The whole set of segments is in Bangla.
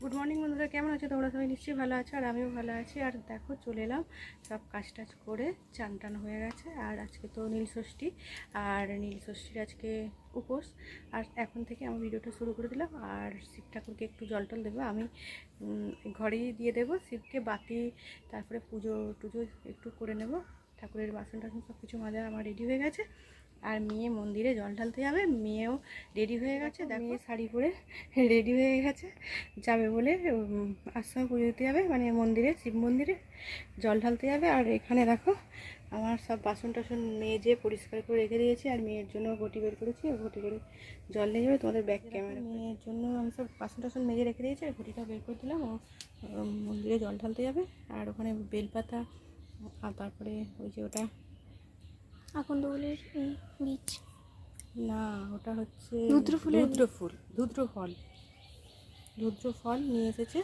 গুড মর্নিং বন্ধুরা, কেমন আছো তোমরা? সবাই নিশ্চয়ই ভালো আছো, আর আমিও ভালো আছি। আর দেখো চলে এলাম, সব কাজ টাজ করে চান টান হয়ে গেছে। আর আজকে তো নীলষষ্ঠী, আর নীলষষ্ঠীর আজকে উপোস। আর এখন থেকে আমি ভিডিওটা শুরু করে দিলাম। আর শিব ঠাকুরকে একটু জল টল দেবো, আমি ঘরেই দিয়ে দেবো শিবকে বাতি, তারপরে পুজো টুজো একটু করে নেব। ঠাকুরের বাসন টাসন সব কিছু মাজা আমার রেডি হয়ে গেছে। আর মেয়ে মন্দিরে জল ঢালতে যাবে, মেয়েও রেডি হয়ে গেছে। দেখো শাড়ি পরে রেডি হয়ে গেছে, যাবে বলে আশ্রমে পুজো দিতে যাবে, মানে মন্দিরে, শিব মন্দিরে জল ঢালতে যাবে। আর এখানে দেখো আমার সব বাসন টাসন মেজে পরিষ্কার করে রেখে দিয়েছি। আর মেয়ের জন্য ঘটি বের করেছি, ঘটি করে জল নিয়ে যাবে। তোমাদের ব্যাক ক্যামেরা, মেয়ের জন্য আমি সব বাসন টাসন মেজে রেখে দিয়েছি, আর ঘটিটা বের করে দিলাম। ও মন্দিরে জল ঢালতে যাবে। আর ওখানে বেলপাতা, আর তারপরে ওই যে ওটা আকন্দ ফুলের বীজ, না ওটা হচ্ছে রুদ্র ফল নিয়ে এসেছে।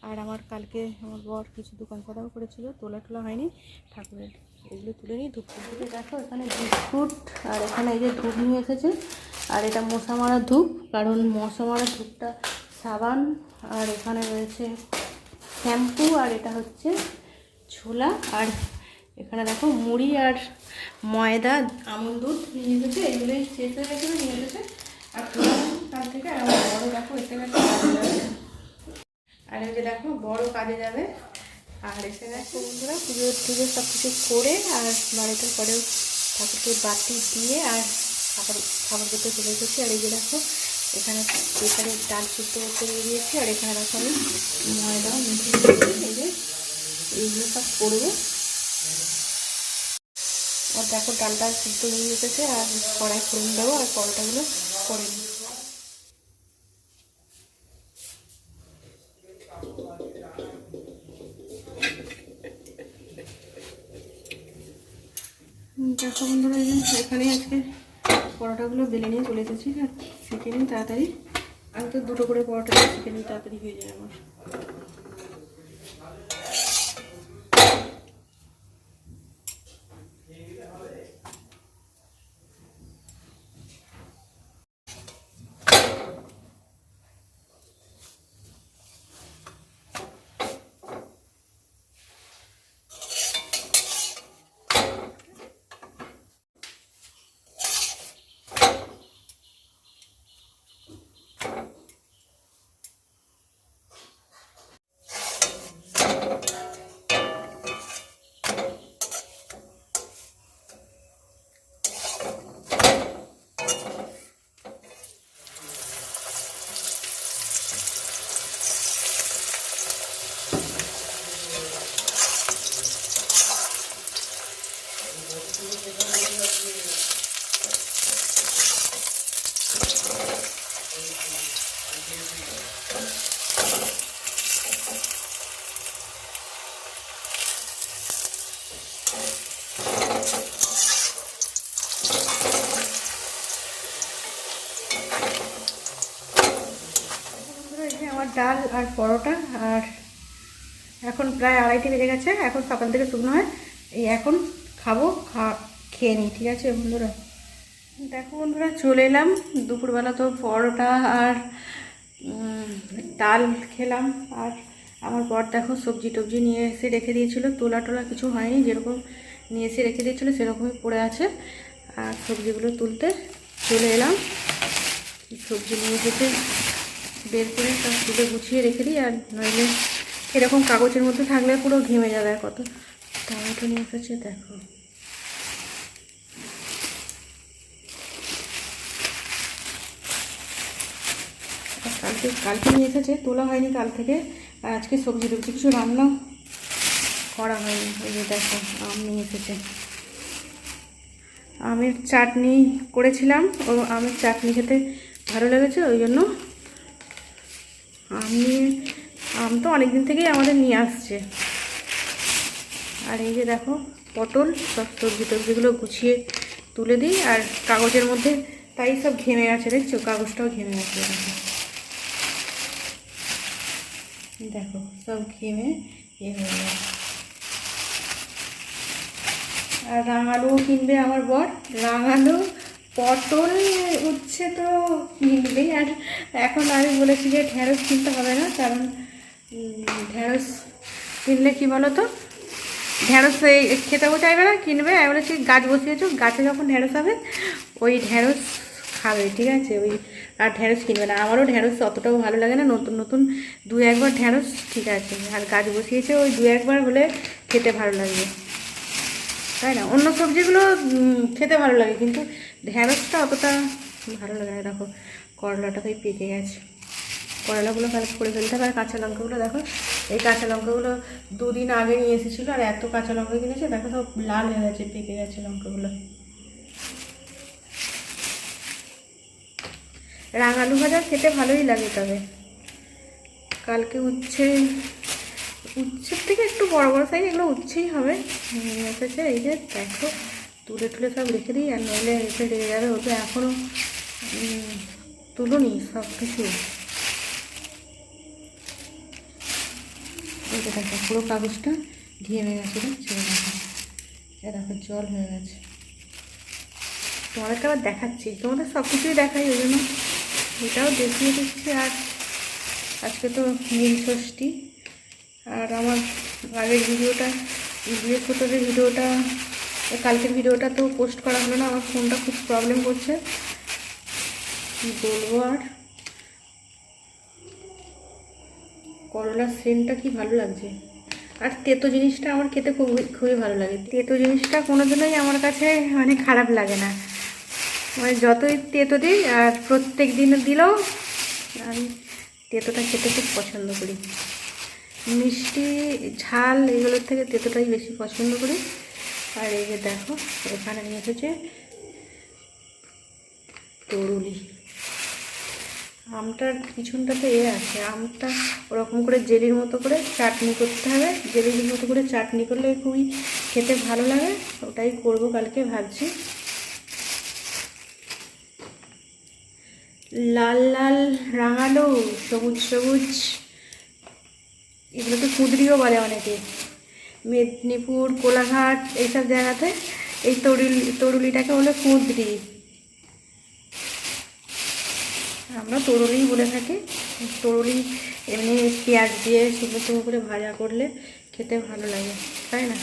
আর আমার কালকে আমার বর কিছু দোকান পাতাও করেছিল, তোলা টোলা হয়নি ঠাকুরের, এগুলো তুলে নিই। ধূপ তুলে দেখো এখানে বিস্কুট, আর এখানে এই যে ধূপ নিয়ে এসেছে। আর এটা মশা মারা ধূপ, কারণ মশা মারা ধূপটা সাবান। আর এখানে রয়েছে শ্যাম্পু, আর এটা হচ্ছে ছোলা। আর এখানে দেখো মুড়ি আর ময়দা, আমুল দুধ নিয়ে এসেছে। এগুলোই শেষ হয়ে গেছে, নিয়ে এসেছে। আর কাল থেকে আমার বড় দেখো এসে গেছে, কাজে যাবে। আর এই যে দেখো বড় কাজে যাবে, আর এসে গেছে। বন্ধুরা পুজো টুজো সব কিছু করে, আর বাড়িতে পরেও ঠাকুরকে বাতি দিয়ে আর খাবার করতে চলে এসেছি। আর এই যে দেখো এখানে প্রেসারে ডাল সিদ্ধ করে দিয়েছি। আর এখানে দেখো আমি ময়দাও মিশিয়ে দিয়েছি। এই যে এইগুলো সব করবো। আর দেখো ডালটা সিদ্ধ হয়ে এসেছে, আর কড়াই ফোড়ন দেবো, আর পরোটাগুলো করে নিই। দেখো বন্ধুরা, এখানে আজকে পরোটাগুলো বেলে নিয়ে চলে এসেছি। আর শিখে নিই তাড়াতাড়ি, আমি তো দুটো করে পরোটা শিখে নিই, তাড়াতাড়ি হয়ে যায় আমার। আমার ডাল আর পরোটা, আর এখন প্রায় 2:30 বেজে গেছে। এখন সকাল থেকে শুকনো হয়, এই এখন খাবো, খেয়ে নিই, ঠিক আছে বন্ধুরা? দেখো বন্ধুরা, চলে এলাম। দুপুরবেলা তো পরোটা আর ডাল খেলাম। আর আমার বর দেখো সবজি টবজি নিয়ে এসে রেখে দিয়েছিল, তোলা টোলা কিছু হয়নি, যেরকম নিয়ে এসে রেখে দিয়েছিলো সেরকমই পড়ে আছে। আর সবজিগুলো তুলতে চলে এলাম। সবজি নিয়ে এসেছে বের করে সব তুলে গুছিয়ে রেখে দিই। আর নইলে এরকম কাগজের মধ্যে থাকলে পুরো ঘেমে যাবে। আর কত টমেটো নিয়ে এসেছে দেখো, কালকে নিয়ে এসেছে, তোলা হয়নি কাল থেকে। আর আজকে সবজি টবজি কিছু রান্না করা হয়নি। ওই যে দেখো আম নিয়ে এসেছে, আমের চাটনি করেছিলাম। ও আমের চাটনি খেতে ভালো লেগেছে, ওই জন্য আম তো অনেক দিন থেকেই আমাদের নিয়ে আসছে। আর এই যে দেখো পটল, সব সবজি টবজিগুলো গুছিয়ে তুলে দিই। আর কাগজের মধ্যে তাই সব ঘেমে গেছে, দেখছো কাগজটাও ঘেমে গেছে। দেখো সব ঘেমে হয়ে গেছে। আর রাঙালুও কিনবে আমার বর, রাঙালু পটল উচ্ছে তো কিনবেই, আর এখন আমি বলেছি যে ঢ্যাঁড়স কিনতে হবে না, কারণ ঢ্যাঁড়স কিনলে কি বলো তো, ঢ্যাঁড়স এই খেতেও চাইবে না, কিনবে। আমি বলেছি গাছ বসিয়েছো, গাছে যখন ঢ্যাঁড়স হবে ওই ঢ্যাঁড়স খাবে, ঠিক আছে? ওই আর ঢ্যাঁড়স কিনবে না। আমারও ঢ্যাঁড়স অতটাও ভালো লাগে না, নতুন নতুন দু একবার ঢ্যাঁড়স ঠিক আছে, আর গাছ বসিয়েছে ওই দু একবার হলে খেতে ভালো লাগবে, তাই না? অন্য সবজিগুলো খেতে ভালো লাগে, কিন্তু ঢ্যাঁড়সটা অতটা ভালো লাগে না। দেখো করলাটা তো পেকে গেছে, করলাগুলো কালকে করে ফেলতে হবে। আর কাঁচা লঙ্কাগুলো দেখো, এই কাঁচা লঙ্কাগুলো দুদিন আগে নিয়ে এসেছিলো, আর এত কাঁচা লঙ্কা কিনেছে দেখো, সব লাল হয়ে গেছে, পেকে গেছে লঙ্কাগুলো। রাঙালু ভাজা খেতে ভালোই লাগে, তবে কালকে উচ্ছের থেকে একটু বড় বড় সাইজ এগুলো উচ্ছেই হবে নিয়ে এসেছে। এই যে দেখো তুলে তুলে সব রেখে দিই, আর নইলে এসে রেখে যাবে। ও তো এখনও তুলুনি সব কিছু। এই যে দেখো পুরো কাগজটা ঘেমে গেছে, ছেড়ে দেখো, দেখো জল হয়ে গেছে। তোমাদেরকে আবার দেখাচ্ছি, তোমাদের সব কিছুই দেখাই, ওই জন্য এটাও দেখিয়ে দিচ্ছি। আর আজকে তো নীল ষষ্ঠী, আর আমার আগের ভিডিওটা, বৃহস্পতিবার ভিডিওটা, কালকের ভিডিওটা তো পোস্ট করা হলো না, আমার ফোনটা খুব প্রবলেম করছে, কী বলবো। আর করলার সেন্টটা কি ভালো লাগছে, আর তেতো জিনিসটা আমার খেতে খুবই খুবই ভালো লাগে। তেতো জিনিসটা কোনোদিনই আমার কাছে মানে খারাপ লাগে না, মানে যতই তেতো দিই, আর প্রত্যেক দিন দিলেও আমি তেতোটা খেতে খুব পছন্দ করি। মিষ্টি ঝাল এগুলোর থেকে তেতোটাই বেশি পছন্দ করি। আর এই যে দেখো এখানে নিয়ে এসেছে তরুলি, আমটার পিছনটাতে আছে, আমটা ওরকম করে জেলির মতো করে চাটনি করতে হবে, জেলির মতো করে চাটনি করলে খুবই খেতে ভালো লাগে, ওটাই করব কালকে ভাবছি। লাল লাল রাঙালো সবুজ সবুজ, এগুলো তো কুঁদরিও বলে অনেকে, মেদিনীপুর কোলাঘাট এইসব জায়গাতে এই তরুলিটাকে বলে কুঁদরি, আমরা তরুলিই বলে থাকি। তরুলি এমনি পেঁয়াজ দিয়ে শুকনো শুকনো করে ভাজা করলে খেতে ভালো লাগে, তাই না?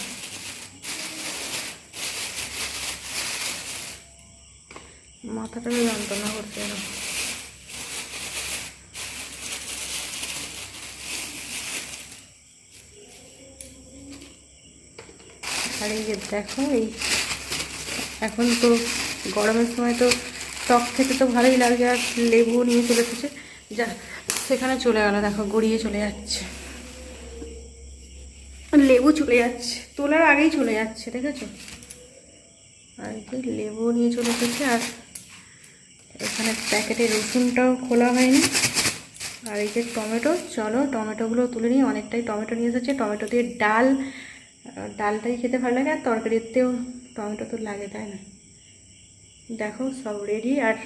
মাথাটা যন্ত্রণা করছে না। আর এই যে দেখো, এই এখন তো গরমের সময় তো টক খেতে তো ভালোই লাগে, আর লেবু নিয়ে চলে এসেছে, যা সেখানে চলে গেল, দেখো গড়িয়ে চলে যাচ্ছে, লেবু চলে যাচ্ছে, তোলার আগেই চলে যাচ্ছে, দেখেছো? আর এই লেবু নিয়ে চলে এসেছে, আর এখানে প্যাকেটে রসুনটাও খোলা হয়নি। আর এই যে টমেটো, চলো টমেটোগুলো তুলে নিই, অনেকটাই টমেটো নিয়ে এসেছে। টমেটো দিয়ে ডালটাই খেতে ভালো লাগে, আর তরকারিতেও টমেটো তো লাগে, তাই না? দেখো সব রেডি, আর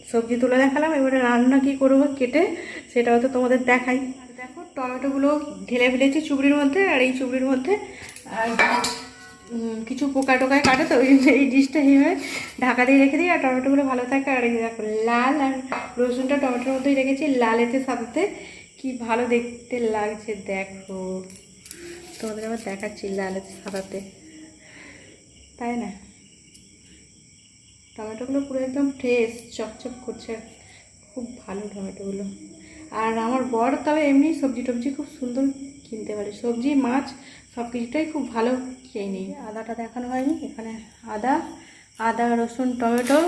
সবজি তুলে দেখালাম, এবারে রান্না কি করবো কেটে সেটাও তো তোমাদের দেখাই। দেখো টমেটোগুলো ঢেলে ফেলেছি চুবড়ির মধ্যে, আর এই চুবড়ির মধ্যে আর কিছু পোকা টোকায় কাটে, তো ওই এই ডিশটা এইভাবে ঢাকা দিয়ে রেখে দিই, আর টমেটোগুলো ভালো থাকে। আর এই দেখো লাল, আর রসুনটা টমেটোর মধ্যেই রেখেছি, লালেতে সাদাতে কি ভালো দেখতে লাগছে দেখো, তোমাদের আবার দেখাচ্ছি লালেতে সাদাতে, তাই না? টমেটোগুলো পুরো একদম ফ্রেশ চকচক করছে, খুব ভালো টমেটোগুলো। আর আমার বর তবে এমনি সবজি টবজি খুব সুন্দর কিনতে পারে, সবজি মাছ সব কিছুটাই খুব ভালো খেয়ে নিই। আদাটা দেখানো হয়নি, এখানে আদা রসুন টমেটো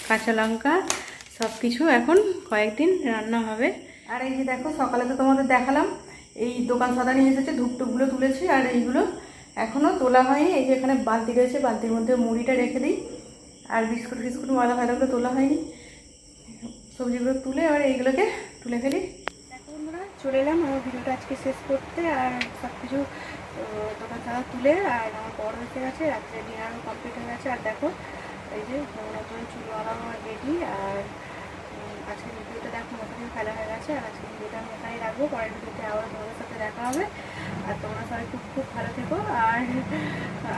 কাঁচা লঙ্কা সব কিছু এখন কয়েকদিন রান্না হবে। আর এই যে দেখো সকালে তো তোমাদের দেখালাম, এই দোকান সদা নিয়ে এসেছে, ধূপটুপগুলো তুলেছি, আর এইগুলো এখনও তোলা হয়নি। এই যে এখানে বালতি রয়েছে, বালতির মধ্যে মুড়িটা রেখে দিই, আর বিস্কুট ময়দা ফায়দাগুলো তোলা হয়নি, সবজিগুলো তুলে আর এইগুলোকে তুলে ফেলি। দেখো বন্ধুরা চলে এলাম আমার ভিডিওটা আজকে শেষ করতে, আর সব কিছু দোকান ছাড়া তুলে, আর আমার বড় হয়ে গেছে, রাত্রে ডিনারও কমপ্লিট হয়ে গেছে। আর দেখো এই যে নতুন চুলওয়ালা আমার রেডি, আর আজকের ভিডিওটা দেখো মোটামুটি ফেলা হয়ে গেছে, আর আজকের ভিডিওটা আমি এখানেই রাখবো। পরের ভিডিওতে আবার তোমাদের সাথে দেখা হবে। আর তোমরা সবাই খুব খুব ভালো থেকো, আর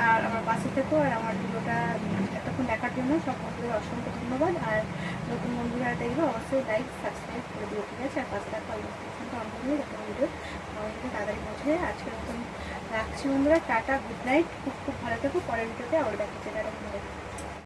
আর আমার পাশে থেকো। আর আমার ভিডিওটা এতক্ষণ দেখার জন্য সব বন্ধুদের অসংখ্য ধন্যবাদ। আর নতুন বন্ধুরা দেখবে অবশ্যই লাইক সাবস্ক্রাইব করে দিও, ঠিক আছে? আর পাশে থাকো নোটিফিকেশনটা অন করে দিও, যাতে ভিডিও আমার ভিডিও তাড়াতাড়ি পৌঁছে যায়। আজকের মতন রাখছি বন্ধুরা, টাটা, গুড নাইট, খুব খুব ভালো থেকো। পরের ভিডিওতে আবার দেখাচ্ছি, টাটা।